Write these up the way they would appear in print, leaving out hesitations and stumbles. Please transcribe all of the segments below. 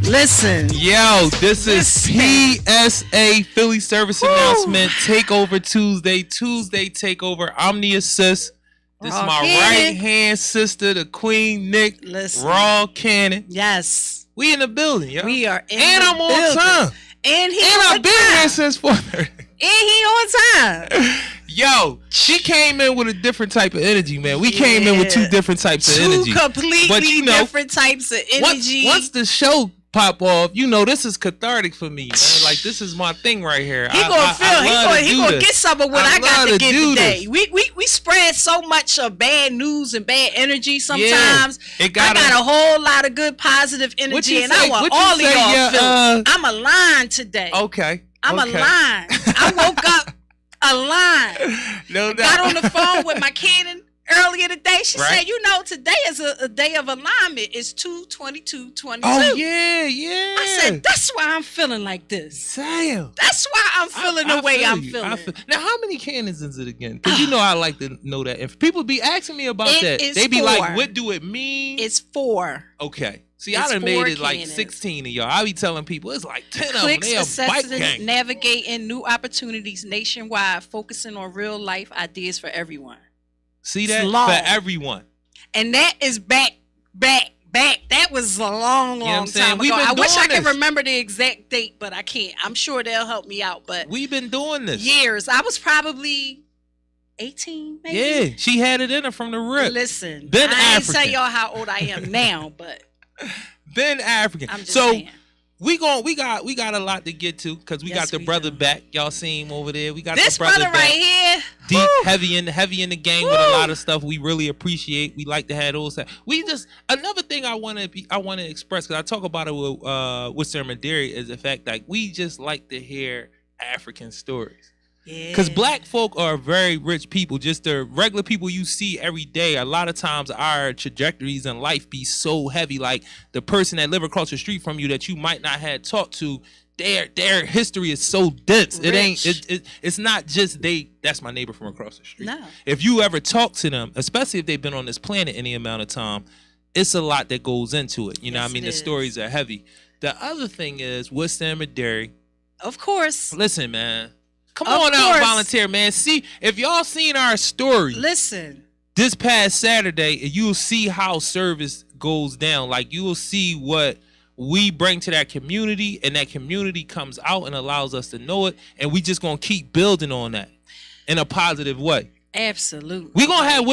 Listen. Yo, this is PSA Philly Service Announcement. Takeover Tuesday. Tuesday Takeover. I'm the assist. This is my right hand sister, the Queen Nick. Listen. Raw Cannon. Yes. We in the building, yo. We are in and the I'm building. on time. And I've been here since 4:30. And he on time. Yo, she came in with a different type of energy, man. We came in with two different types of energy. Two completely different types of energy. Once the show pop off, this is cathartic for me, man. Like, this is my thing right here. He gonna get some of what I got to get today. We spread so much of bad news and bad energy sometimes. I got a whole lot of good positive energy, and I want all of y'all feel. I'm aligned today. Okay. I'm aligned. I woke up aligned. No doubt. Got on the phone with my kid earlier today. She said, today is a day of alignment. It's 2/22/22. Oh, yeah. I said, that's why I'm feeling like this. Damn. That's why I'm feeling the way I'm feeling. Now, how many cannons is it again? Because I like to know that. If people be asking me about that, they be 4. like, what do it mean? It's 4. Okay. See, I done made it like 16 of y'all. I be telling people it's like 10 of them. They a bike gang. Navigating new opportunities nationwide, focusing on real life ideas for everyone. See that? For everyone. And that is back. That was a long time ago. I wish I could remember the exact date, but I can't. I'm sure they'll help me out. But we've been doing this years. I was probably 18, maybe. Yeah, she had it in her from the rip. Listen, been I African. ain't tell y'all how old I am now, but been African. I'm just saying. We got a lot to get to because we got the brother back. Y'all see him over there. We got this the brother right back. here. Deep, heavy in the game with a lot of stuff we really appreciate. We like to have those. Another thing I want to express because I talk about it with Sir Maderi is the fact that we just like to hear African stories. Because black folk are very rich people, just the regular people you see every day. A lot of times our trajectories in life be so heavy, like the person that live across the street from you that you might not have talked to, their history is so dense. It's not just that's my neighbor from across the street. No. If you ever talk to them, especially if they've been on this planet any amount of time, it's a lot that goes into it. You know what I mean? The stories are heavy. The other thing is with Sam Maderi. Of course. Listen, man. Come on out and volunteer, man. See, if y'all seen our story. Listen. This past Saturday, you'll see how service goes down. Like, you will see what we bring to that community, and that community comes out and allows us to know it, and we just going to keep building on that in a positive way. Absolutely. We going to have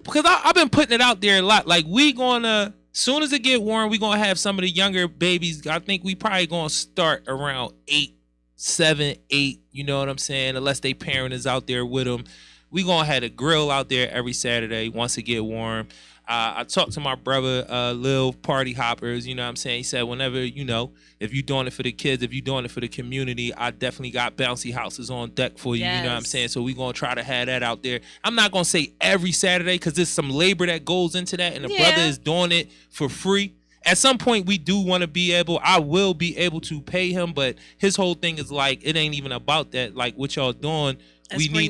because I've been putting it out there a lot. Like, we going to, soon as it get warm, we going to have some of the younger babies. I think we probably going to start around 8. 7, 8, you know what I'm saying? Unless they parent is out there with them. We gonna have a grill out there every Saturday once it get warm. I talked to my brother, Lil Party Hoppers, you know what I'm saying? He said whenever, if you're doing it for the kids, if you're doing it for the community, I definitely got bouncy houses on deck for you, you know what I'm saying? So we gonna try to have that out there. I'm not gonna say every Saturday because there's some labor that goes into that, and the brother is doing it for free. At some point, we do want to I will be able to pay him, but his whole thing is like, it ain't even about that. Like, what y'all doing, let's bring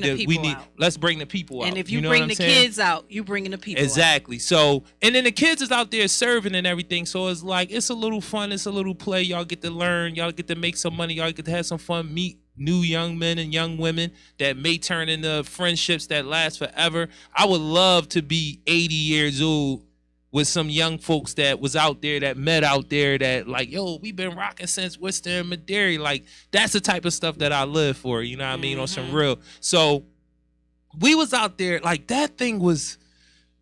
the people out. And if you bring the kids out, you bringing the people out. Exactly. So, and then the kids is out there serving and everything. So it's like, it's a little fun. It's a little play. Y'all get to learn. Y'all get to make some money. Y'all get to have some fun, meet new young men and young women that may turn into friendships that last forever. I would love to be 80 years old with some young folks that was out there, that met out there, that like, yo, we've been rocking since Worcester and Maderi. Like, that's the type of stuff that I live for, you know what I mean, on some real. So we was out there, like, that thing was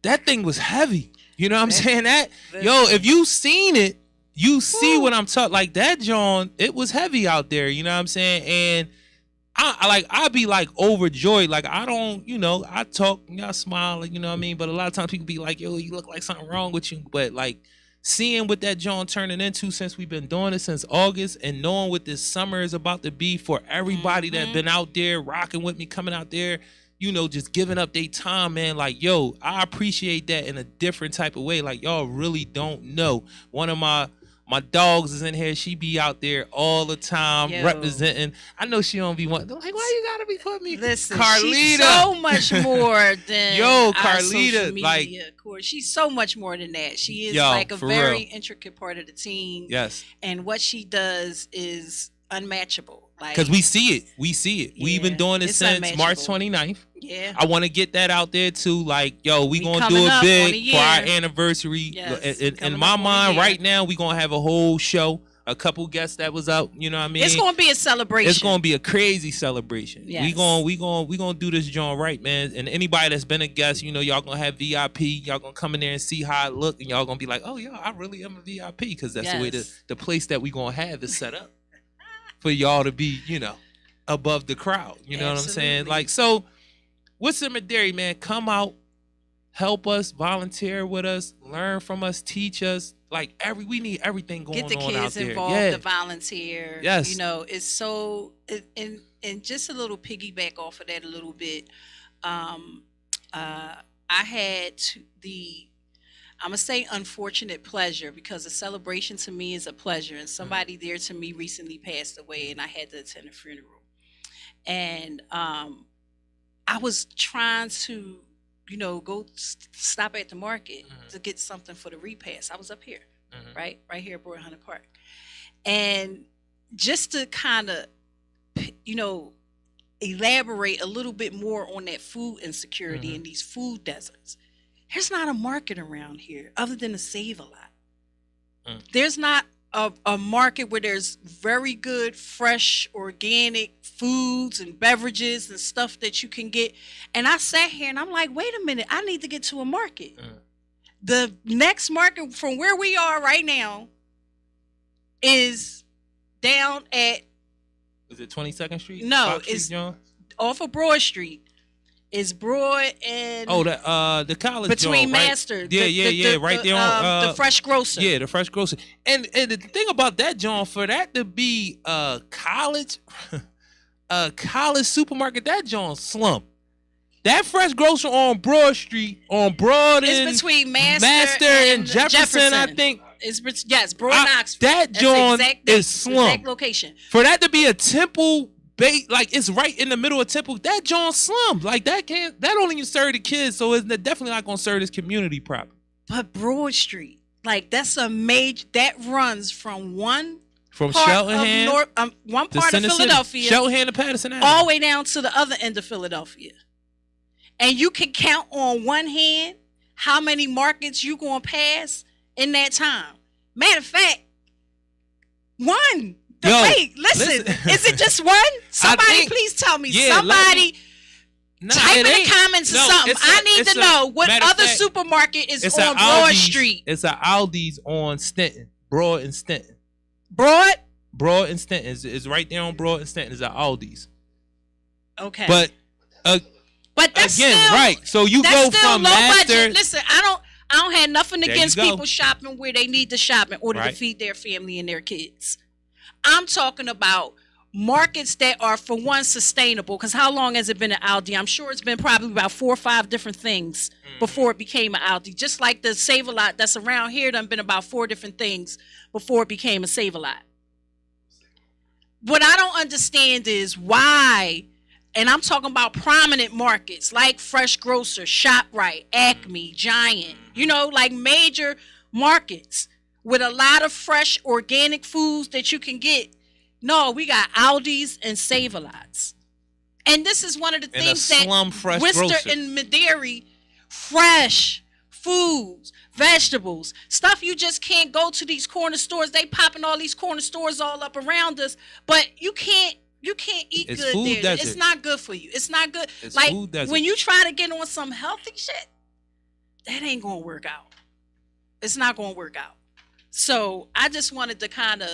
heavy. You know what I'm saying? If you seen it, you see what I'm talking, like that, John, it was heavy out there, you know what I'm saying? And I'd be like overjoyed. Like, I don't, I talk, I smile, like, you know what I mean? But a lot of times people be like, yo, you look like something wrong with you. But like, seeing what that John turning into since we've been doing it since August, and knowing what this summer is about to be for everybody that been out there rocking with me, coming out there, just giving up their time, man. Like, yo, I appreciate that in a different type of way. Like, y'all really don't know. One of my My dogs is in here. She be out there all the time representing. I know she don't be wanting. Like, why you gotta be putting me? Listen, Carlita. She's so much more than Carlita. Like, of course, she's so much more than that. She is like a very intricate part of the team. Yes. And what she does is unmatchable. Because we see it. Yeah, we've been doing this since March 29th. Yeah. I want to get that out there too. Like, yo, we going to do it big for our anniversary. Yes, in my mind right now, we going to have a whole show, a couple guests that was out. You know what I mean? It's going to be a celebration. It's going to be a crazy celebration. Yes. We going to do this joint right, man. And anybody that's been a guest, you know, y'all going to have VIP. Y'all going to come in there and see how it look. And y'all going to be like, oh, yo, I really am a VIP. Because that's the way the place that we going to have is set up for y'all to be, you know, above the crowd. You know what I'm saying? Like, so... What's in my dairy, man? Come out, help us, volunteer with us, learn from us, teach us. Like we need everything going on out there. Get the kids involved, the volunteer. Yes. You know, it's so and just a little piggyback off of that a little bit. I had I'm gonna say unfortunate pleasure, because a celebration to me is a pleasure, and somebody there to me recently passed away, and I had to attend a funeral, and I was trying to, you know, go stop at the market to get something for the repast. I was up here, right here at Broad Hunter Park. And just to kind of, you know, elaborate a little bit more on that food insecurity in these food deserts. There's not a market around here other than a Save-A-Lot. There's not a market where there's very good, fresh, organic foods and beverages and stuff that you can get. And I sat here and I'm like, wait a minute, I need to get to a market. The next market from where we are right now is down at... Is it 22nd Street? No, it's off of Broad Street. It's Broad and the college between joint, Master. Right? Yeah, right there on the Fresh Grocer. Yeah, the Fresh Grocer. And the thing about that, John, for that to be a college supermarket, that John slump. That Fresh Grocer on Broad Street, on Broad and it's between Master and Jefferson, I think. It's Broad and Oxford. That John is slump. Exact location. For that to be a Temple. Like it's right in the middle of Temple. That John slump. Like that only can serve the kids, so it's definitely not gonna serve this community properly. But Broad Street, like that's a major that runs from Sheltonham, one part of Philadelphia, Sheltonham to Patterson Avenue, all the way down to the other end of Philadelphia. And you can count on one hand how many markets you gonna pass in that time. Matter of fact, one. Wait, listen. Is it just one? Somebody please tell me. Somebody type in the comments or something. I need to know what other supermarket is on Broad Street. It's an Aldi's on Stenton. Broad and Stenton. Broad and Stenton is right there on Broad and Stenton. Is an Aldi's. Okay. But that's again, still, right. So you go from low Master. Budget. Listen, I don't have nothing against people shopping where they need to shop in order to feed their family and their kids. I'm talking about markets that are, for one, sustainable. Because how long has it been an Aldi? I'm sure it's been probably about 4 or 5 different things before it became an Aldi. Just like the Save-A-Lot that's around here done been about 4 different things before it became a Save-A-Lot. What I don't understand is why, and I'm talking about prominent markets like Fresh Grocer, ShopRite, Acme, Giant, you know, like major markets with a lot of fresh organic foods that you can get. No, we got Aldi's and Save-A-Lots. And this is one of the things that Worcester and Medairy, fresh foods, vegetables, stuff you just can't go to these corner stores. They popping all these corner stores all up around us, but you can't eat good there. Desert. It's not good for you. It's not good. It's like food desert. when you try to get on some healthy shit, that ain't gonna work out. It's not gonna work out. So I just wanted to kind of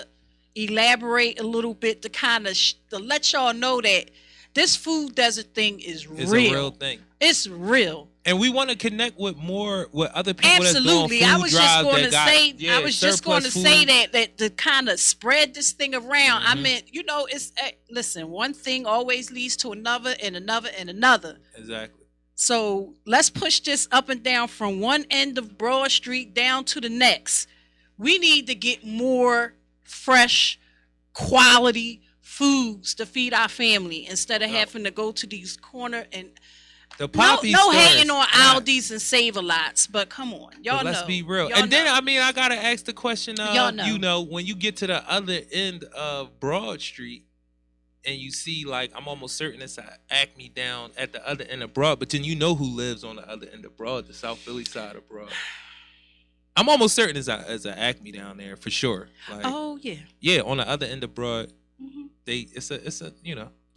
elaborate a little bit to kind of to let y'all know that this food desert thing is real. It's a real thing. It's real. And we want to connect with other people. Absolutely. That's doing food I was just going to say, I was just going to say that to kind of spread this thing around. I mean, you know, it's listen, one thing always leads to another and another and another. Exactly. So let's push this up and down from one end of Broad Street down to the next. We need to get more fresh, quality foods to feed our family instead of having to go to these corner and the poppy no hating on Aldi's and Save-A-Lots, but come on, y'all know. Let's be real. And then I gotta ask the question of when you get to the other end of Broad Street and you see, like, I'm almost certain it's a Acme down at the other end of Broad, but then you know who lives on the other end of Broad, the South Philly side of Broad. I'm almost certain it's a Acme down there for sure. Like, yeah, on the other end of Broad, it's a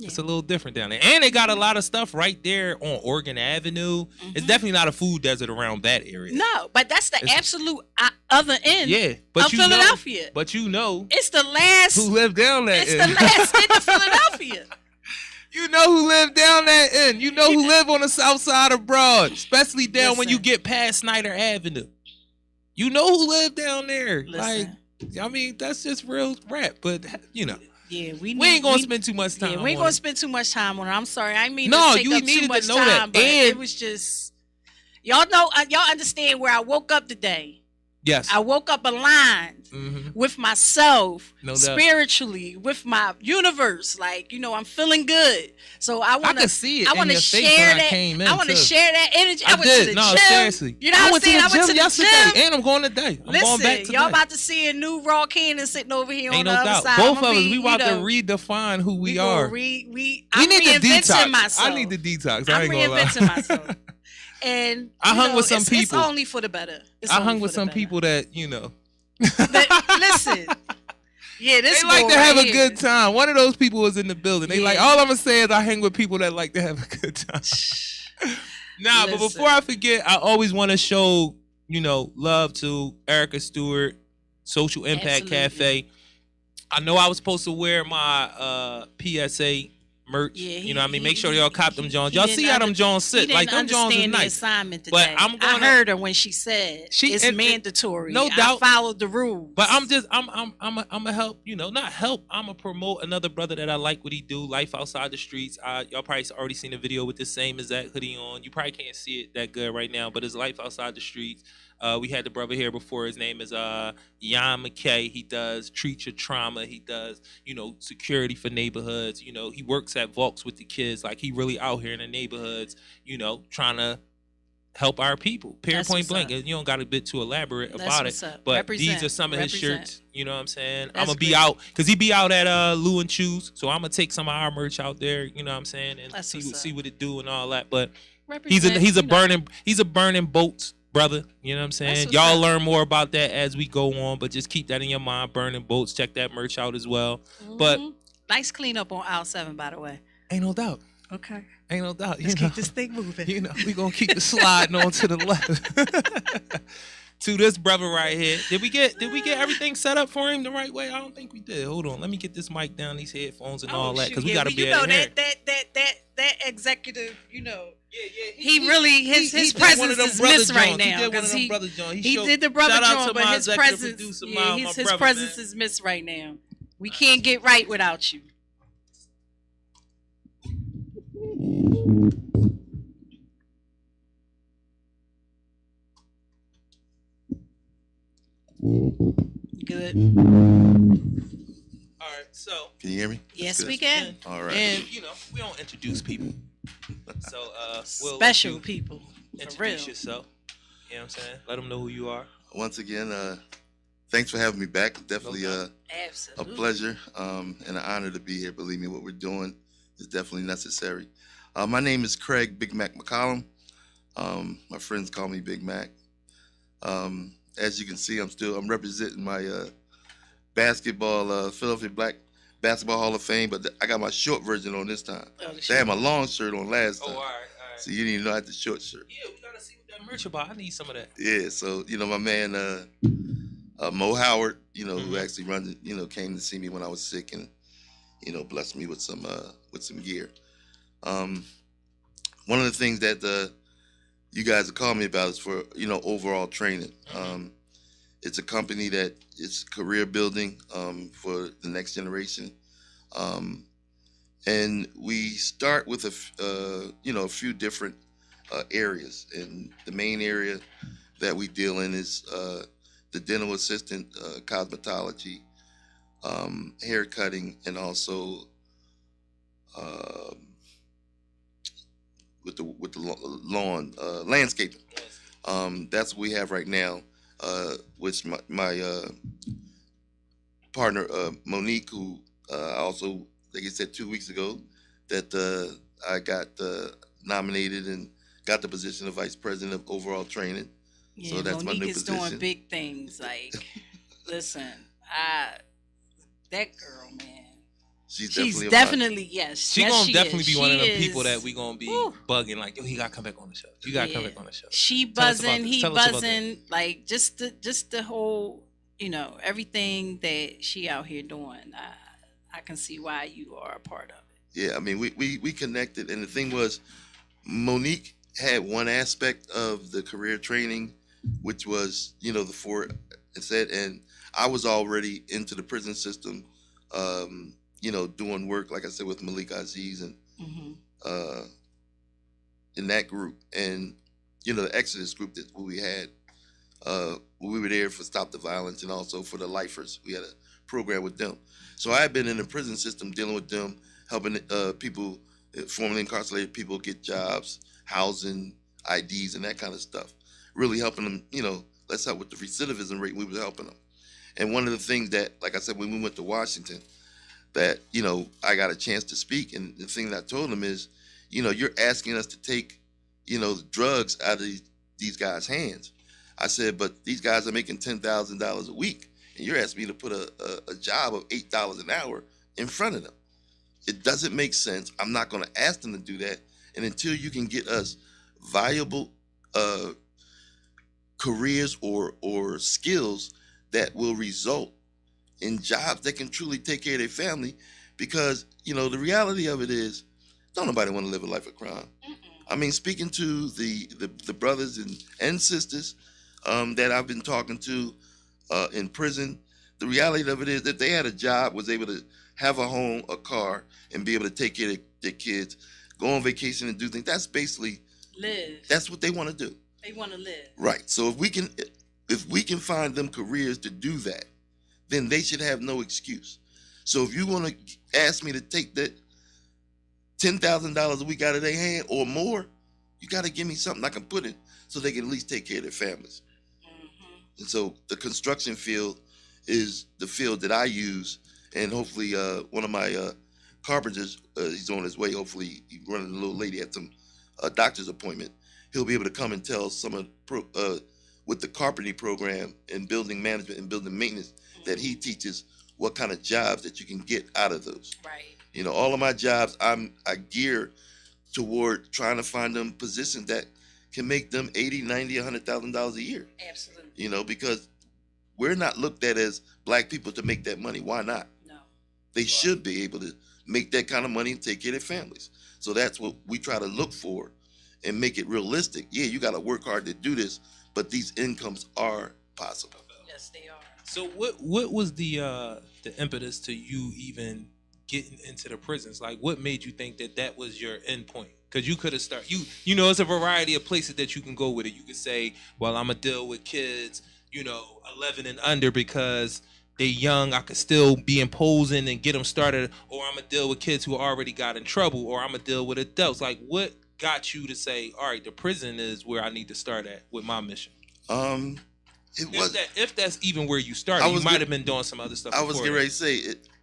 it's a little different down there, and they got a lot of stuff right there on Oregon Avenue. It's definitely not a food desert around that area. No, but that's the absolute other end. Of Philadelphia. But it's the last who lived down that end. It's the last end of Philadelphia. You know who lived down that end. You know who live on the south side of Broad, especially down when you get past Snyder Avenue. You know who lived down there. Like, I mean, that's just real rap. But yeah, we ain't gonna spend too much time. Yeah, we ain't gonna spend too much time on it. I'm sorry, I mean no, to take you up needed too much to know time, that. but And it was just y'all know, y'all understand where I woke up today. Yes, I woke up aligned with myself, spiritually, with my universe. Like, I'm feeling good. So I want to see it. I want to share that. I want to share that energy. I went to the gym. Seriously. You know what I'm saying? I went to the yesterday, and I'm going today. I'm going back today. Y'all about to see a new Raw Cannon sitting over here on the other side. Both of us, we about to redefine who we are. I'm reinventing myself. I need the detox. I'm reinventing myself. And I hung with some people. It's only for the better. I hung with some people that listen. Yeah, they like to have a good time. One of those people was in the building. They like, all I'm gonna say is I hang with people that like to have a good time. But before I forget, I always want to show love to Erica Stewart, Social Impact Cafe. I know I was supposed to wear my PSA merch. Yeah, make sure y'all cop them Jones. Y'all see how them Jones sit. Like, them Jones is nice. Assignment today. But I heard her when she said it's mandatory. No doubt. I followed the rules. But I'm a help, not help. I'm a promote another brother that I like what he do, Life Outside the Streets. Y'all probably already seen the video with the same exact hoodie on. You probably can't see it that good right now, but it's Life Outside the Streets. We had the brother here before. His name is Jan McKay. He does treat your trauma. He does, security for neighborhoods. He works at Volks with the kids. Like, he really out here in the neighborhoods, trying to help our people. Point blank. And you don't got a bit too elaborate about it. But these are some of his shirts. You know what I'm saying? I'm going to be out, because he be out at Lou and Choose. So I'm going to take some of our merch out there, you know what I'm saying? And see what it do and all that. But he's a burning boats brother, you know what I'm saying? Y'all learn more about that as we go on, but just keep that in your mind. Burning boats, check that merch out as well. But nice cleanup on aisle 7, by the way. Ain't no doubt. Okay. Ain't no doubt. Let's keep this thing moving. We gonna keep it sliding on to the left. To this brother right here. Did we get everything set up for him the right way? I don't think we did. Hold on. Let me get this mic down, these headphones and all that, because we gotta be able to hear. That executive, he really his presence is missed right now. He did the brother John, but his presence is missed right now. We can't get right without you. Good. All right, so can you hear me? Yes, we can. All right. And we don't introduce people. So we'll special people. Introduce yourself. You know what I'm saying? Let them know who you are. Once again, thanks for having me back. Definitely a pleasure and an honor to be here. Believe me, what we're doing is definitely necessary. My name is Craig Big Mac McCollum. My friends call me Big Mac. As you can see, I'm representing my Philadelphia Black Basketball Hall of Fame, but I got my short version on this time. They had my long shirt on last time. Oh, all right. So you didn't even know I had the short shirt. Yeah, we gotta see what that merch about. I need some of that. Yeah, so my man Mo Howard, who actually runs it, came to see me when I was sick and blessed me with some gear. One of the things that you guys have called me about is for overall training. It's a company that it's career building for the next generation, and we start with a few different areas. And the main area that we deal in is the dental assistant, cosmetology, hair cutting, and also with the lawn landscaping. That's what we have right now. Which my partner Monique, who also, like I said 2 weeks ago, that I got nominated and got the position of vice president of overall training. Yeah, so that's Monique my new is position. doing big things. Like, listen, that girl, man. She's definitely yes. She yes, gonna she definitely is. be she one of them is, people that we gonna be bugging like, yo, he gotta come back on the show. You gotta come back on the show. She buzzing, he buzzing, like just the whole, everything that she out here doing. I can see why you are a part of it. Yeah, I mean we connected, and the thing was, Monique had one aspect of the career training, which was the four it said, and I was already into the prison system. Doing work, like I said, with Malik Aziz and in that group, and the Exodus group that we had. We were there for Stop the Violence and also for the Lifers. We had a program with them. So I had been in the prison system dealing with them, helping people, formerly incarcerated people, get jobs, housing, IDs, and that kind of stuff. Really helping them, let's help with the recidivism rate. We were helping them. And one of the things that, like I said, when we went to Washington, that, I got a chance to speak. And the thing that I told them is, you're asking us to take, the drugs out of these guys' hands. I said, but these guys are making $10,000 a week, and you're asking me to put a job of $8 an hour in front of them. It doesn't make sense. I'm not going to ask them to do that. And until you can get us valuable careers or skills that will result in jobs that can truly take care of their family, because the reality of it is, don't nobody want to live a life of crime. I mean, speaking to the brothers and sisters that I've been talking to in prison, the reality of it is that they had a job, was able to have a home, a car, and be able to take care of their kids, go on vacation and do things. That's basically live. That's what they want to do. They want to live. Right. So if we can find them careers to do that, then they should have no excuse. So if you want to ask me to take that $10,000 a week out of their hand or more, you got to give me something I can put in so they can at least take care of their families. And so the construction field is the field that I use, and hopefully one of my carpenters, he's on his way. Hopefully he's running a little lady at some doctor's appointment. He'll be able to come and tell some of with the carpentry program and building management and building maintenance that he teaches, what kind of jobs that you can get out of those. Right. All of my jobs, I gear toward trying to find them positions that can make them $80, $90, $100,000 a year. Absolutely. Because we're not looked at as black people to make that money. Why not? No. They should be able to make that kind of money and take care of their families. So that's what we try to look for and make it realistic. Yeah, you got to work hard to do this, but these incomes are possible. Yes, they are. So what was the impetus to you even getting into the prisons? Like, what made you think that was your end point? Because you could have started, it's a variety of places that you can go with it. You could say, well, I'm going to deal with kids, 11 and under because they're young. I could still be imposing and get them started. Or I'm going to deal with kids who already got in trouble. Or I'm going to deal with adults. Like, what got you to say, all right, the prison is where I need to start at with my mission? If that's even where you started, you might have been doing some other stuff. I was getting ready to say,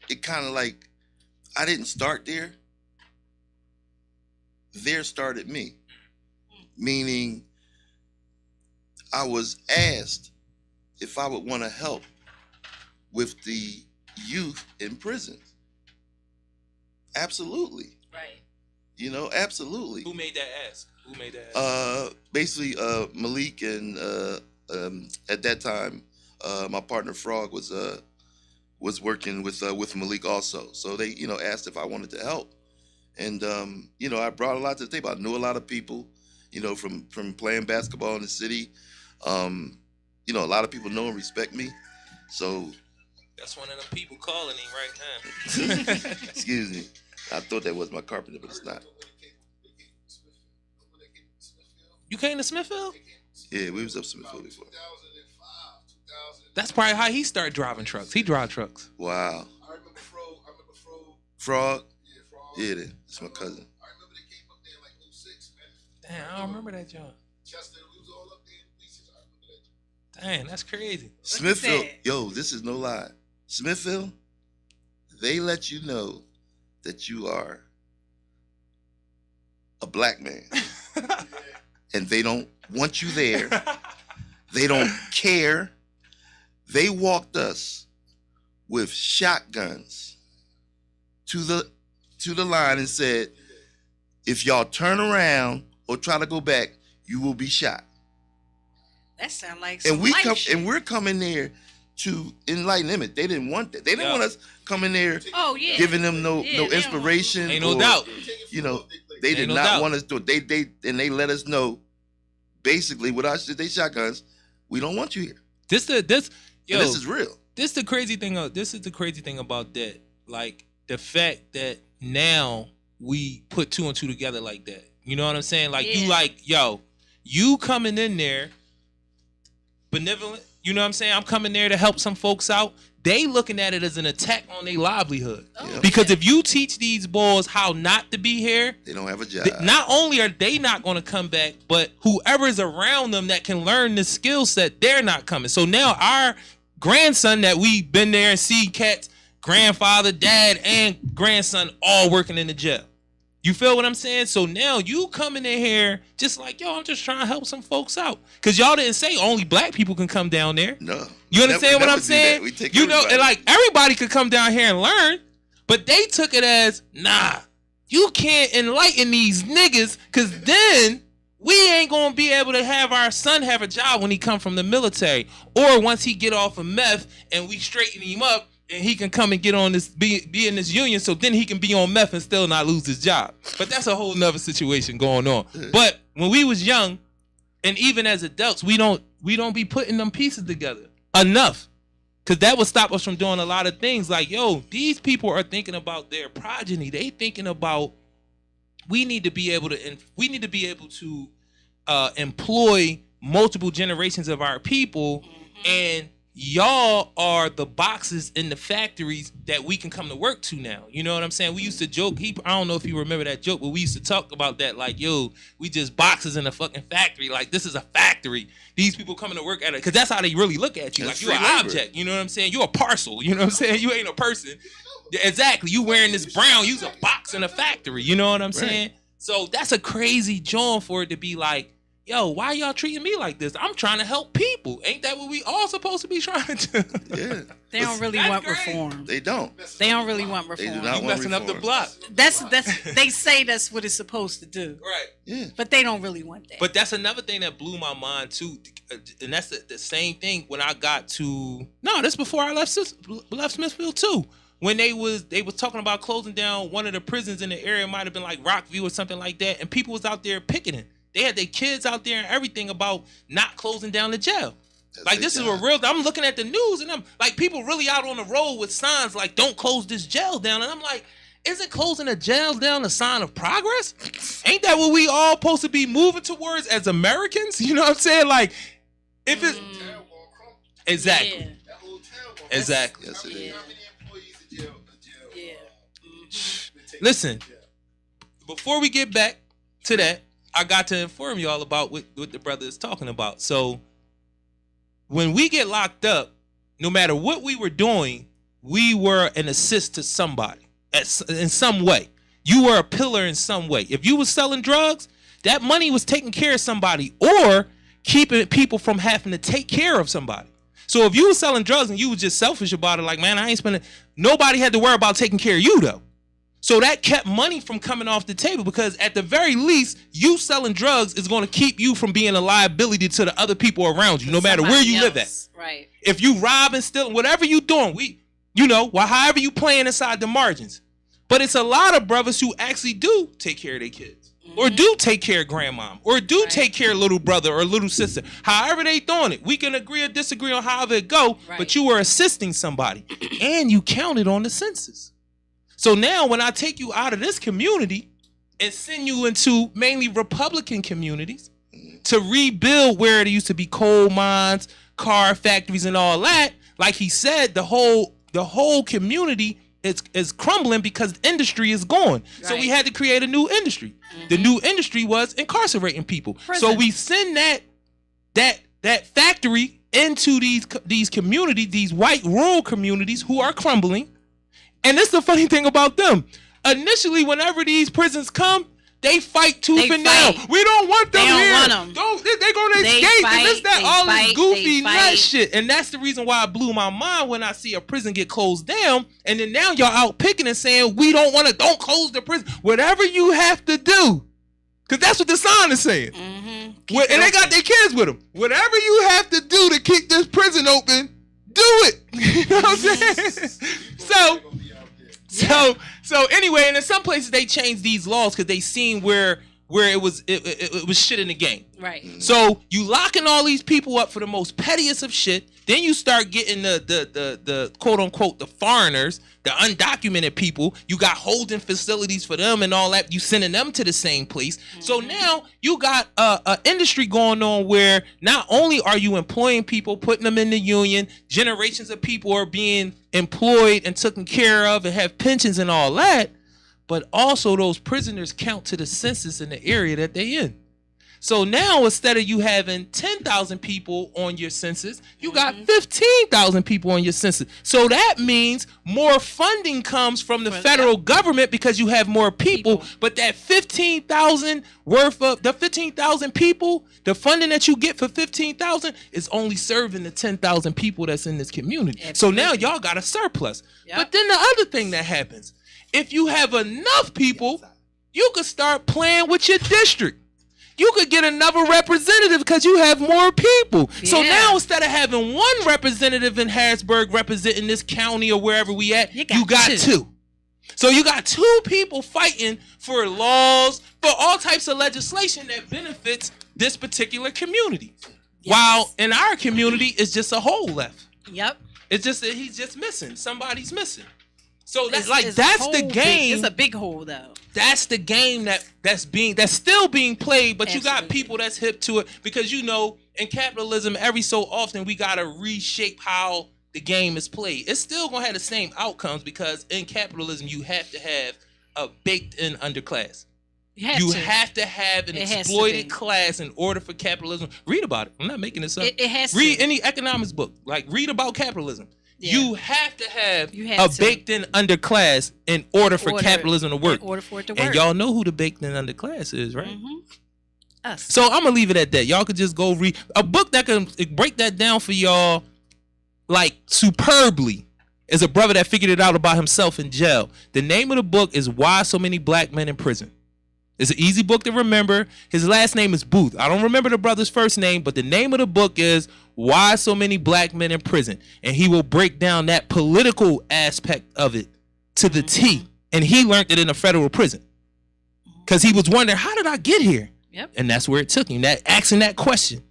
it kind of like, I didn't start there. There started me. Meaning, I was asked if I would want to help with the youth in prison. Absolutely. Right. Absolutely. Who made that ask? Basically, Malik and at that time, my partner Frog was working with Malik also. So they, asked if I wanted to help. And, I brought a lot to the table. I knew a lot of people, from playing basketball in the city. A lot of people know and respect me. So. That's one of them people calling him right now. Excuse me. I thought that was my carpenter, but it's not. You came to Smithfield? Yeah, we was up Smithfield before. 2005, That's probably how he started driving trucks. He drive trucks. Wow. I remember Frog. Frog? Yeah, Frog. Yeah, that's my cousin. I remember they came up there in like 06, man. Damn, I don't remember that, John. Chester, we was all up there in Bleachers. I remember that. Damn, that's crazy. Smithfield, yo, this is no lie. Smithfield, they let you know that you are a black man. And they don't want you there. They don't care. They walked us with shotguns to the line and said, if y'all turn around or try to go back, you will be shot. That sounds like some life shit. And we're coming there to enlighten them. They didn't want that. They didn't want us coming there giving them no inspiration. Ain't no doubt. You know, they did not want us to do it. They let us know basically with us, they shotguns, we don't want you here. This is real. This is the crazy thing about that. Like the fact that now we put two and two together like that. You know what I'm saying? Like you like, yo, you coming in there benevolent. You know what I'm saying? I'm coming there to help some folks out. They looking at it as an attack on their livelihood. Because if you teach these boys how not to be here, they don't have a job. Not only are they not going to come back, but whoever is around them that can learn this skill set, they're not coming. So now our grandson that we've been there and see cats, grandfather, dad, and grandson all working in the jail. You feel what I'm saying? So now you coming in here just like, yo, I'm just trying to help some folks out. Because y'all didn't say only black people can come down there. No. You understand what I'm saying? You know, and like everybody could come down here and learn, but they took it as, nah, you can't enlighten these niggas because then we ain't going to be able to have our son have a job when he come from the military. Or once he get off of meth and we straighten him up, and he can come and get on this, be in this union, so then he can be on meth and still not lose his job. But that's a whole nother situation going on. But when we was young, and even as adults, we don't be putting them pieces together enough, because that would stop us from doing a lot of things. Like, yo, these people are thinking about their progeny. They thinking about we need to be able to employ multiple generations of our people, and y'all are the boxes in the factories that we can come to work to now. You know what I'm saying? We used to joke. I don't know if you remember that joke, but we used to talk about that. Like, yo, we just boxes in a fucking factory. Like, this is a factory. These people coming to work at it. Because that's how they really look at you. That's like, you're an object. You know what I'm saying? You're a parcel. You know what I'm saying? You ain't a person. Exactly. You wearing this brown. You's a box in a factory. You know what I'm saying? So that's a crazy joint for it to be like, yo, why y'all treating me like this? I'm trying to help people. Ain't that what we all supposed to be trying to do? Yeah. They don't really want reform. They don't. They don't really want reform. They do not you want messing reform. up the block. That's they say that's what it's supposed to do. Right. Yeah. But they don't really want that. But that's another thing that blew my mind too. And that's the same thing when I got to this before I left Smithfield too. When they was talking about closing down one of the prisons in the area, it might have been like Rockview or something like that, and people was out there picketing. They had their kids out there and everything about not closing down the jail. Like, this is a real... I'm looking at the news and I'm like, people really out on the road with signs like, don't close this jail down. And I'm like, isn't closing a jail down a sign of progress? Ain't that what we all supposed to be moving towards as Americans? You know what I'm saying? Like, if it's... Exactly. Yeah. That whole town. Exactly. Yes, it How is. many employees in jail? Yeah. Listen, before we get back to that, I got to inform y'all about what the brother is talking about. So when we get locked up, no matter what we were doing, we were an assist to somebody in some way. You were a pillar in some way. If you was selling drugs, that money was taking care of somebody or keeping people from having to take care of somebody. So if you was selling drugs and you was just selfish about it, like, man, I ain't spending, nobody had to worry about taking care of you though. So that kept money from coming off the table, because at the very least, you selling drugs is going to keep you from being a liability to the other people around you, no matter where you live at. Right. If you rob and steal, whatever you doing, however you playing inside the margins. But it's a lot of brothers who actually do take care of their kids, or do take care of grandmom, or do take care of little brother or little sister. However they doing it, we can agree or disagree on however it go, but you were assisting somebody, and you counted on the census. So now when I take you out of this community and send you into mainly Republican communities to rebuild where there used to be coal mines, car factories and all that, like he said, the whole community is crumbling because industry is gone. Right. So we had to create a new industry. Mm-hmm. The new industry was incarcerating people. Prison. So we send that factory into these communities, these white rural communities who are crumbling. And this is the funny thing about them. Initially, whenever these prisons come, they fight tooth and nail. We don't want them here. They're going to escape. And it's that all this goofy nut shit. And that's the reason why it blew my mind when I see a prison get closed down. And then now y'all out picking and saying, don't close the prison. Whatever you have to do. Because that's what the sign is saying. Mm-hmm. And they got their kids with them. Whatever you have to do to keep this prison open, do it. You know what I'm saying? So anyway, and in some places they changed these laws because they seen where it was shit in the game. Right. So you locking all these people up for the most pettiest of shit. Then you start getting the quote unquote the foreigners, the undocumented people. You got holding facilities for them and all that. You sending them to the same place. Mm-hmm. So now you got a industry going on where not only are you employing people, putting them in the union, generations of people are being employed and taken care of and have pensions and all that, but also those prisoners count to the census in the area that they in. So now instead of you having 10,000 people on your census, you got 15,000 people on your census. So that means more funding comes from the federal government because you have more people. But that 15,000 worth of the 15,000 people, the funding that you get for 15,000 is only serving the 10,000 people that's in this community. Absolutely. So now y'all got a surplus. Yep. But then the other thing that happens, if you have enough people, you could start playing with your district. You could get another representative because you have more people. Yeah. So now instead of having one representative in Harrisburg representing this county or wherever we at, you got two. So you got two people fighting for laws, for all types of legislation that benefits this particular community. Yes. While in our community, it's just a hole left. Yep. It's just that he's just missing. Somebody's missing. So that's the game. It's a big hole though. That's the game that's still being played, but Absolutely. You got people that's hip to it because in capitalism every so often we gotta reshape how the game is played. It's still gonna have the same outcomes because in capitalism you have to have a baked-in underclass. You have to have an exploited class in order for capitalism. Read about it. I'm not making this up. It has to. Read any economics book. Read about capitalism. Yeah. You have to have a baked-in underclass in order for capitalism to work. In order for it to work. And y'all know who the baked-in underclass is, right? Mm-hmm. Us. So I'm going to leave it at that. Y'all could just go read a book that can break that down for y'all superbly. Is a brother that figured it out about himself in jail. The name of the book is Why So Many Black Men in Prison. It's an easy book to remember. His last name is Booth. I don't remember the brother's first name, but the name of the book is Why So Many Black Men in Prison. And he will break down that political aspect of it to the T. And he learned it in a federal prison. Because he was wondering, how did I get here? Yep. And that's where it took him. That asking that question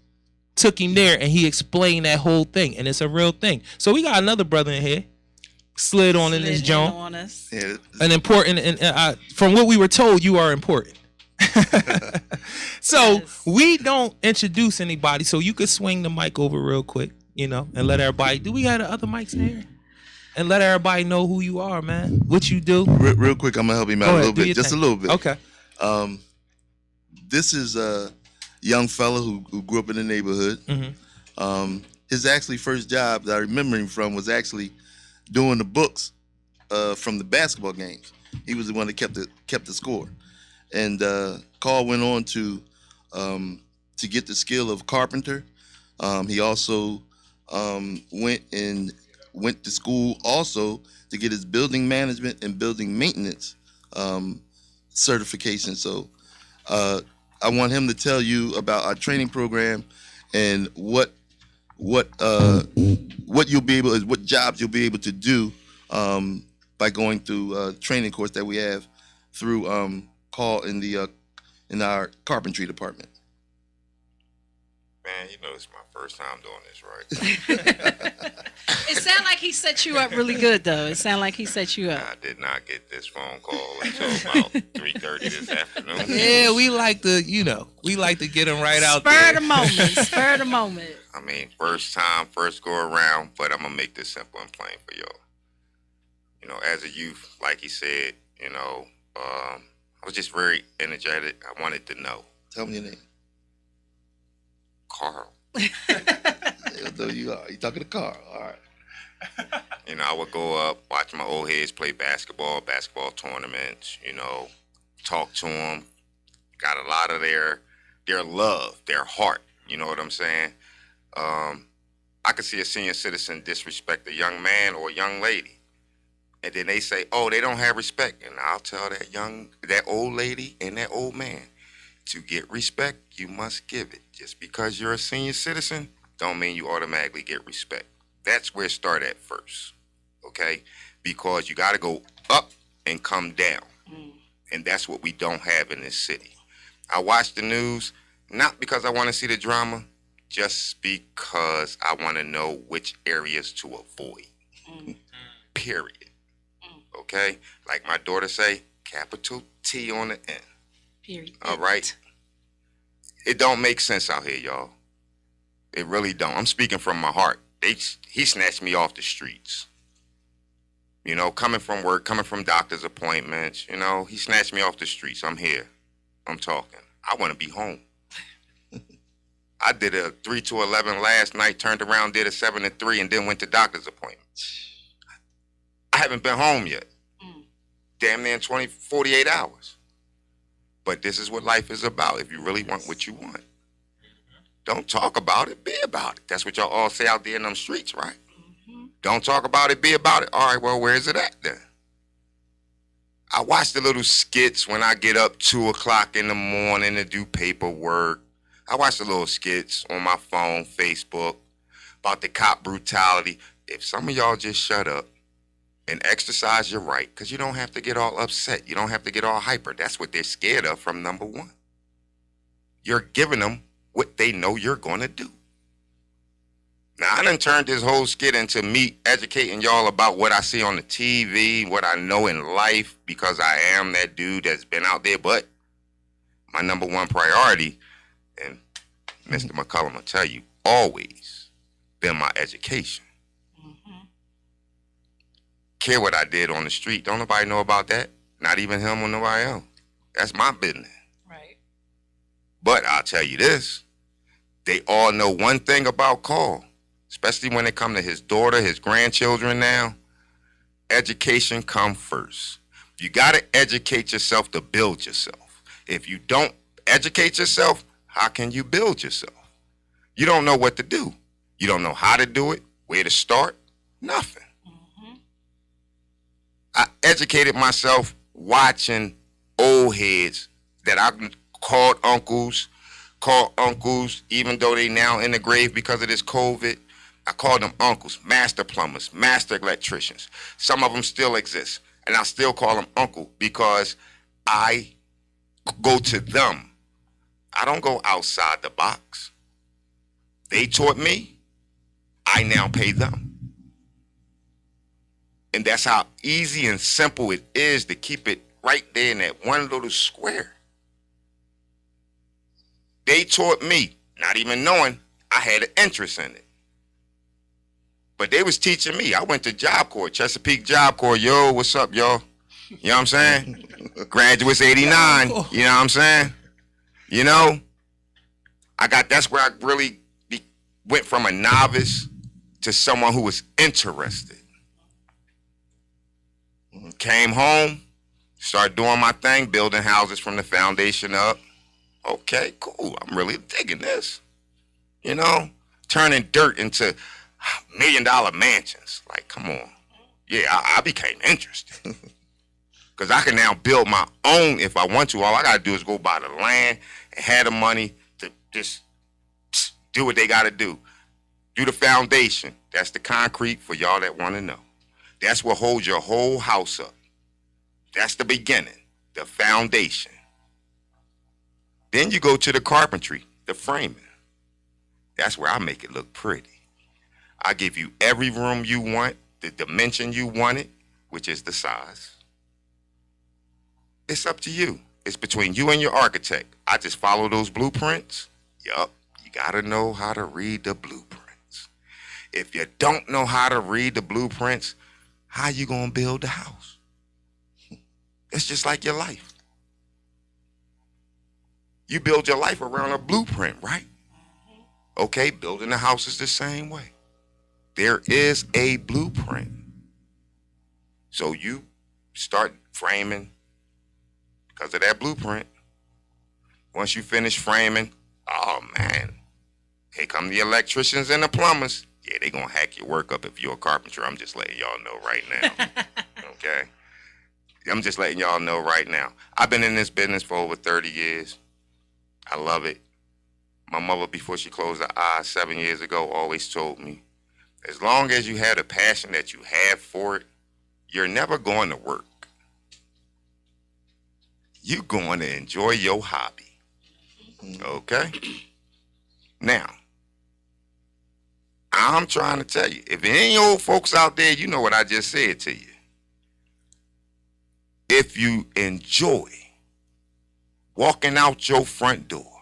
took him there, and he explained that whole thing. And it's a real thing. So we got another brother in here. Slid on in this joint. Yeah. An important, and from what we were told, you are important. So we don't introduce anybody, so you could swing the mic over real quick, and let everybody. Do we have the other mics in here? And let everybody know who you are, man. What you do. Real quick, I'm gonna help him out a little bit, just a little bit. Okay. This is a young fella who grew up in the neighborhood. Mm-hmm. His actually first job that I remember him from was actually doing the books from the basketball games. He was the one that kept the score. And Carl went on to get the skill of carpenter. He also went to school also to get his building management and building maintenance certification. So I want him to tell you about our training program and what jobs you'll be able to do by going through a training course that we have through Carl in our carpentry department. Man, it's my first time doing this, right? It sounds like he's set you up really good, though. It sounded like he set you up. I did not get this phone call until about 3:30 this afternoon. Yeah, we like to get them right out there. Spur the moment. I mean, first time, first go around, but I'm going to make this simple and plain for y'all. You know, as a youth, like he said, you know, I was just very energetic. I wanted to know. Tell me your name. Carl. Though you are. You talking to Carl. All right. You know, I would go up, watch my old heads play basketball tournaments, you know, talk to them. Got a lot of their love, their heart. You know what I'm saying? I could see a senior citizen disrespect a young man or a young lady. And then they say, oh, they don't have respect. And I'll tell that old lady and that old man, to get respect, you must give it. Just because you're a senior citizen, don't mean you automatically get respect. That's where it started at first, okay? Because you got to go up and come down. And that's what we don't have in this city. I watch the news, not because I want to see the drama, just because I want to know which areas to avoid, period. Okay? Like my daughter say, capital T on the end. Period. All right? It don't make sense out here, y'all. It really don't. I'm speaking from my heart. He snatched me off the streets. You know, coming from work, coming from doctor's appointments, you know, he snatched me off the streets. I'm here. I'm talking. I want to be home. I did a 3 to 11 last night, turned around, did a 7 to 3, and then went to doctor's appointments. I haven't been home yet. Damn near 48 hours. But this is what life is about if you really want what you want. Don't talk about it, be about it. That's what y'all all say out there in them streets, right? Don't talk about it, be about it. All right, well, where is it at then? I watch the little skits when I get up 2 o'clock in the morning to do paperwork. I watch the little skits on my phone, Facebook, about the cop brutality. If some of y'all just shut up and exercise your right, because you don't have to get all upset. You don't have to get all hyper. That's what they're scared of from number one. You're giving them what they know you're going to do. Now, I done turned this whole skit into me educating y'all about what I see on the TV, what I know in life, because I am that dude that's been out there. But my number one priority, and Mr. McCullum will tell you, always been my education. Care what I did on the street. Don't nobody know about that. Not even him or nobody else. That's my business. Right. But I'll tell you this. They all know one thing about Carl, especially when it comes to his daughter, his grandchildren now. Education comes first. You got to educate yourself to build yourself. If you don't educate yourself, how can you build yourself? You don't know what to do. You don't know how to do it, where to start, nothing. I educated myself watching old heads that I called uncles, even though they now in the grave because of this COVID. I called them uncles, master plumbers, master electricians. Some of them still exist, and I still call them uncle because I go to them. I don't go outside the box. They taught me, I now pay them. And that's how easy and simple it is to keep it right there in that one little square. They taught me, not even knowing I had an interest in it. But they was teaching me. I went to Job Corps, Chesapeake Job Corps. Yo, what's up, y'all? You know what I'm saying? Graduates 89. You know what I'm saying? You know? That's where I really went from a novice to someone who was interested. Came home, started doing my thing, building houses from the foundation up. Okay, cool. I'm really digging this. You know, turning dirt into $1 million mansions. Like, come on. Yeah, I became interested. Because I can now build my own if I want to. All I got to do is go buy the land and have the money to just do what they got to do. Do the foundation. That's the concrete for y'all that want to know. That's what holds your whole house up. That's the beginning, the foundation. Then you go to the carpentry, the framing. That's where I make it look pretty. I give you every room you want, the dimension you want it, which is the size. It's up to you. It's between you and your architect. I just follow those blueprints. Yup, you gotta know how to read the blueprints. If you don't know how to read the blueprints, how you gonna build the house? It's just like your life. You build your life around a blueprint, right? Okay, building a house is the same way. There is a blueprint. So you start framing because of that blueprint. Once you finish framing, oh man, here come the electricians and the plumbers. Yeah, they gonna hack your work up if you're a carpenter. I'm just letting y'all know right now. Okay? I'm just letting y'all know right now. I've been in this business for over 30 years. I love it. My mother, before she closed her eyes 7 years ago, always told me, as long as you have the passion that you have for it, you're never going to work. You're going to enjoy your hobby. Okay? Now, I'm trying to tell you, if any old folks out there, you know what I just said to you. If you enjoy walking out your front door,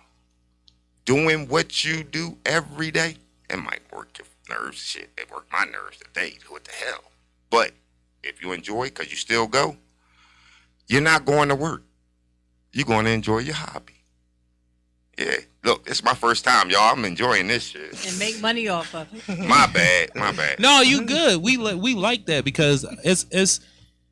doing what you do every day, it might work your nerves, shit. It worked my nerves today. What the hell? But if you enjoy it, because you still go, you're not going to work. You're going to enjoy your hobby. Yeah. Look, it's my first time, y'all. I'm enjoying this shit. And make money off of it. My bad. No, you good. We like that because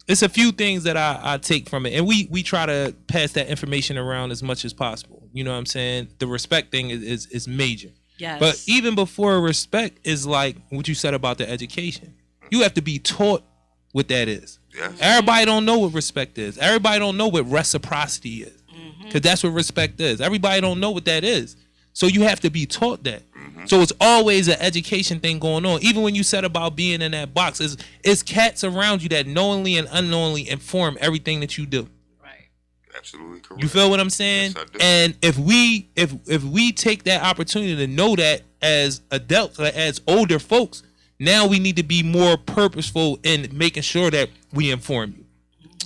it's a few things that I take from it, and we try to pass that information around as much as possible. You know what I'm saying? The respect thing is major. Yes. But even before respect is like what you said about the education. You have to be taught what that is. Yes. Everybody don't know what respect is. Everybody don't know what reciprocity is. Because that's what respect is. Everybody don't know what that is. So you have to be taught that. So it's always an education thing going on. Even when you said about being in that box, it's cats around you that knowingly and unknowingly inform everything that you do. Right. Absolutely correct. You feel what I'm saying? Yes, I do. And if we take that opportunity to know that as adults, as older folks, now we need to be more purposeful in making sure that we inform you.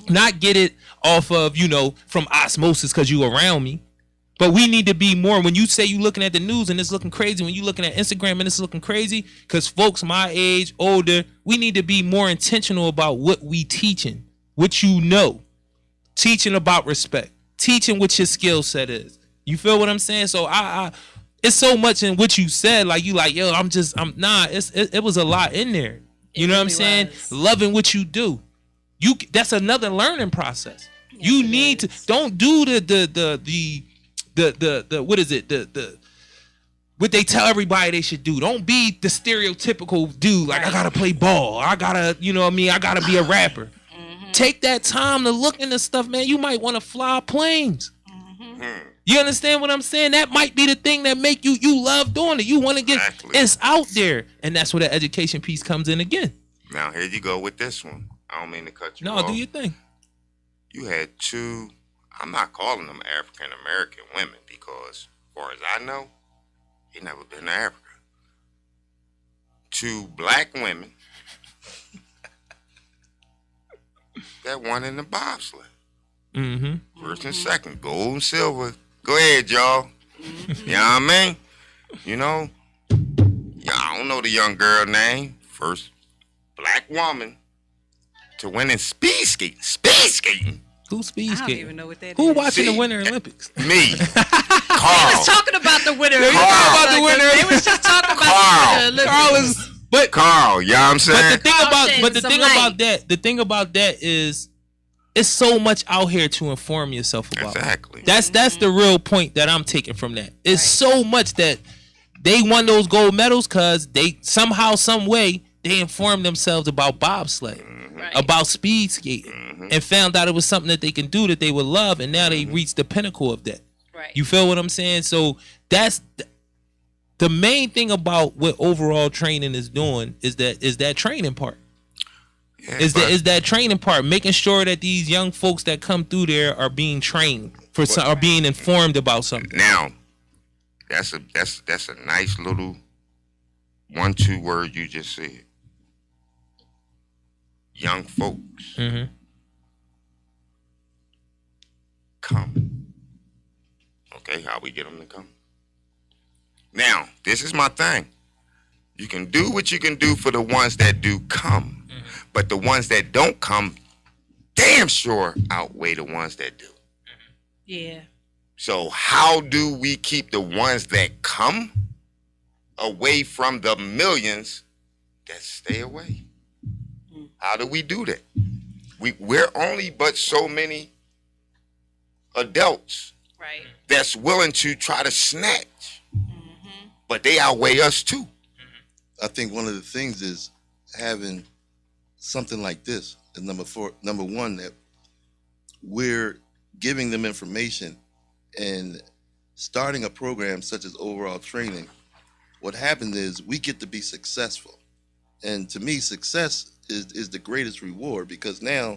Not get it off of, from osmosis because you around me. But we need to be more. When you say you looking at the news and it's looking crazy, when you looking at Instagram and it's looking crazy, because folks my age, older, we need to be more intentional about what we teaching, what you know. Teaching about respect. Teaching what your skill set is. You feel what I'm saying? So I it's so much in what you said, like you like, yo, it was a lot in there. You know what I'm saying? Loving what you do. That's another learning process. Yes, you need to don't do the what is it? The what they tell everybody they should do. Don't be the stereotypical dude like I gotta play ball. I gotta, I gotta be a rapper. Take that time to look into stuff, man. You might want to fly planes. You understand what I'm saying? That might be the thing that make you love doing it. You want to get it's out there, and that's where the education piece comes in again. Now here you go with this one. I don't mean to cut you off. No, do your thing. You had two, I'm not calling them African American women because, as far as I know, he never been to Africa. Two black women that won in the bobsled. First and second, gold and silver. Go ahead, y'all. You know what I mean? I don't know the young girl name. First black woman to win in speed skating. Speed skating? Who's speed skating? I don't even know what that is. Who watching the Winter Olympics? Me. Carl. They was talking about the Winter Olympics. They was just talking about the Winter Olympics. Carl, you know what I'm saying? But the thing about that is it's so much out here to inform yourself about. Exactly. That's the real point that I'm taking from that. It's so much that they won those gold medals because they somehow, some way, they informed themselves about bobsledding, about speed skating, and found out it was something that they can do that they would love, and now they reached the pinnacle of that. Right. You feel what I'm saying? So that's the main thing about what overall training is doing is that training part. Yeah, is that training part, making sure that these young folks that come through there are being trained are being informed about something. Now, that's a nice little 1-2 word you just said. young folks come. Okay, how we get them to come? Now, this is my thing. You can do what you can do for the ones that do come, but the ones that don't come, damn sure outweigh the ones that do. Yeah. So how do we keep the ones that come away from the millions that stay away? How do we do that? We're only but so many adults that's willing to try to snatch, but they outweigh us too. I think one of the things is having something like this is number one, that we're giving them information and starting a program such as overall training. What happens is we get to be successful. And to me, success is the greatest reward, because now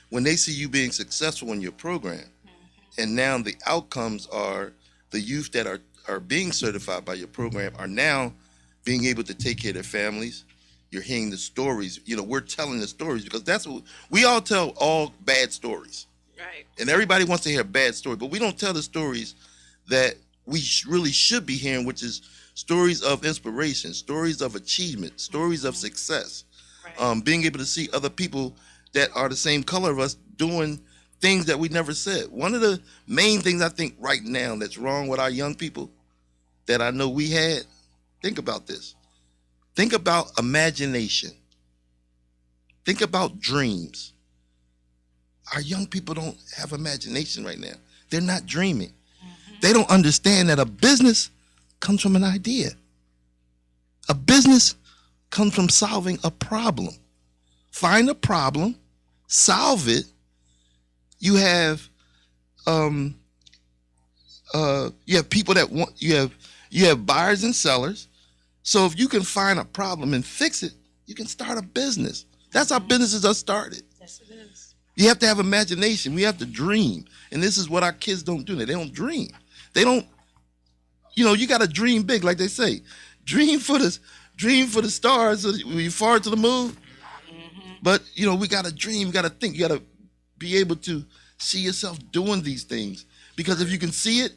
when they see you being successful in your program, and now the outcomes are the youth that are being certified by your program are now being able to take care of their families. You're hearing the stories. You know, we're telling the stories because that's what we all tell, all bad stories. Right. And everybody wants to hear a bad story, but we don't tell the stories that we really should be hearing, which is stories of inspiration, stories of achievement, stories of success. Right. Being able to see other people that are the same color of us doing things that we never said. One of the main things I think right now that's wrong with our young people that I know we had, think about this. Think about imagination. Think about dreams. Our young people don't have imagination right now. They're not dreaming. They don't understand that a business comes from an idea. A business comes from solving a problem. Find a problem, solve it. You have people that want, you have buyers and sellers. So if you can find a problem and fix it, you can start a business. That's how businesses are started. Yes, it is. You have to have imagination. We have to dream. And this is what our kids don't do. They don't dream. They don't, you got to dream big, like they say. Dream for the stars so when you far to the moon. But, we got to dream. We got to think. You got to be able to see yourself doing these things. Because if you can see it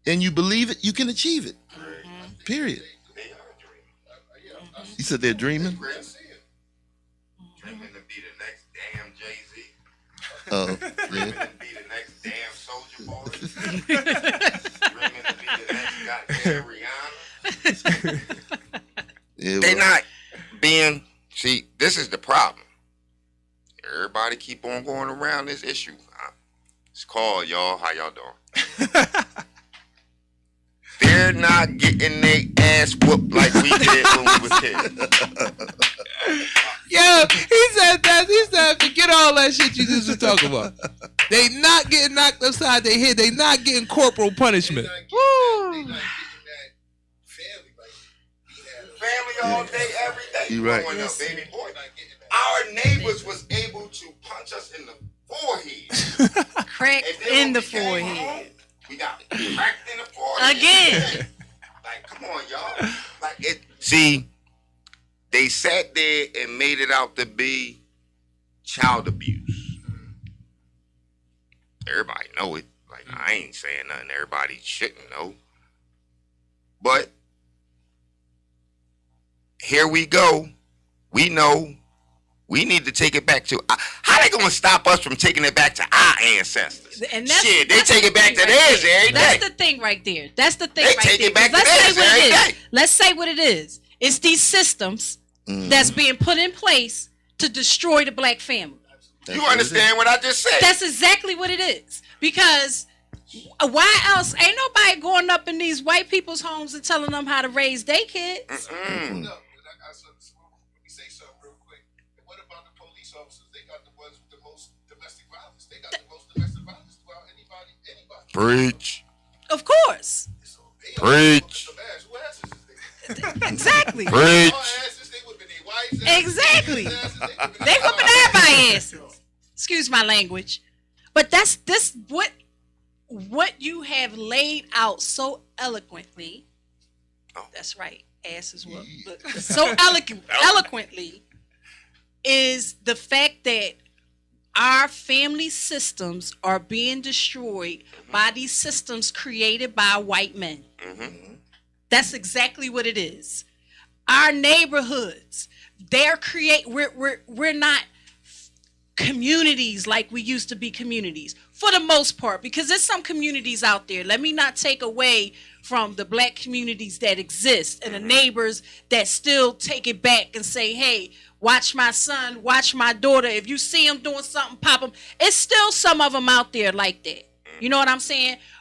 and you believe it, you can achieve it. Period. You said they're dreaming? Dreaming to be the next damn Jay-Z. Oh, yeah. Dreaming to be the next damn Soulja Boy. Dreaming to be the next goddamn Rihanna. Yeah, they not being, see, this is the problem. Everybody keep on going around this issue. It's called, y'all, how y'all doing? They're not getting their ass whooped like we did when we was kids. Yeah, he said that. He said, forget all that shit you just was talking about. They not getting knocked upside their head. They not getting corporal punishment. Woo! Family all day, every day. You're right. Growing up, baby boy. Our neighbors was able to punch us in the forehead. Crack in the forehead. Home, we got cracked in the forehead. Again. Like, come on, y'all. Like it. See, they sat there and made it out to be child abuse. Everybody know it. Like, I ain't saying nothing everybody shouldn't know. But here we go. We know we need to take it back to, how they gonna stop us from taking it back to our ancestors? And shit, they take it back to theirs every day. That's the thing right there. That's the thing they right there. They take it back to theirs every day. Let's say what it is. It's these systems that's being put in place to destroy the black family. You understand what I just said? That's exactly what it is. Because why else? Ain't nobody going up in these white people's homes and telling them how to raise their kids. No. Say something real quick. What about the police officers? They got the ones with the most domestic violence. They got the most domestic violence throughout anybody. Preach. Of course. Preach. Exactly. Preach. Exactly. They whooping everybody's asses. Excuse my language. But that's this what you have laid out so eloquently. Oh. That's right. Asses whooped. So eloquently is the fact that our family systems are being destroyed by these systems created by white men. Mm-hmm. That's exactly what it is. Our neighborhoods, we're not communities like we used to be communities for the most part, because there's some communities out there. Let me not take away from the black communities that exist and the neighbors that still take it back and say, hey, watch my son, watch my daughter. If you see them doing something, pop them. It's still some of them out there like that. You know what I'm saying?